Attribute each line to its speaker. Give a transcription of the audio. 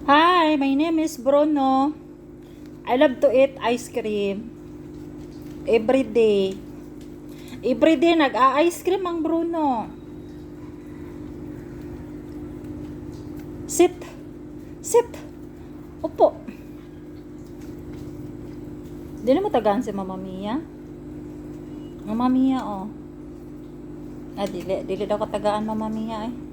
Speaker 1: Hi, my name is Bruno. I love to eat ice cream. Every day. Every day nag-a-ice cream ang Bruno. Sit. Sit. Upo. Di na mo tagaan si Mama Mia? Mama Mia, oh. Dili daw katagaan Mama Mia, eh.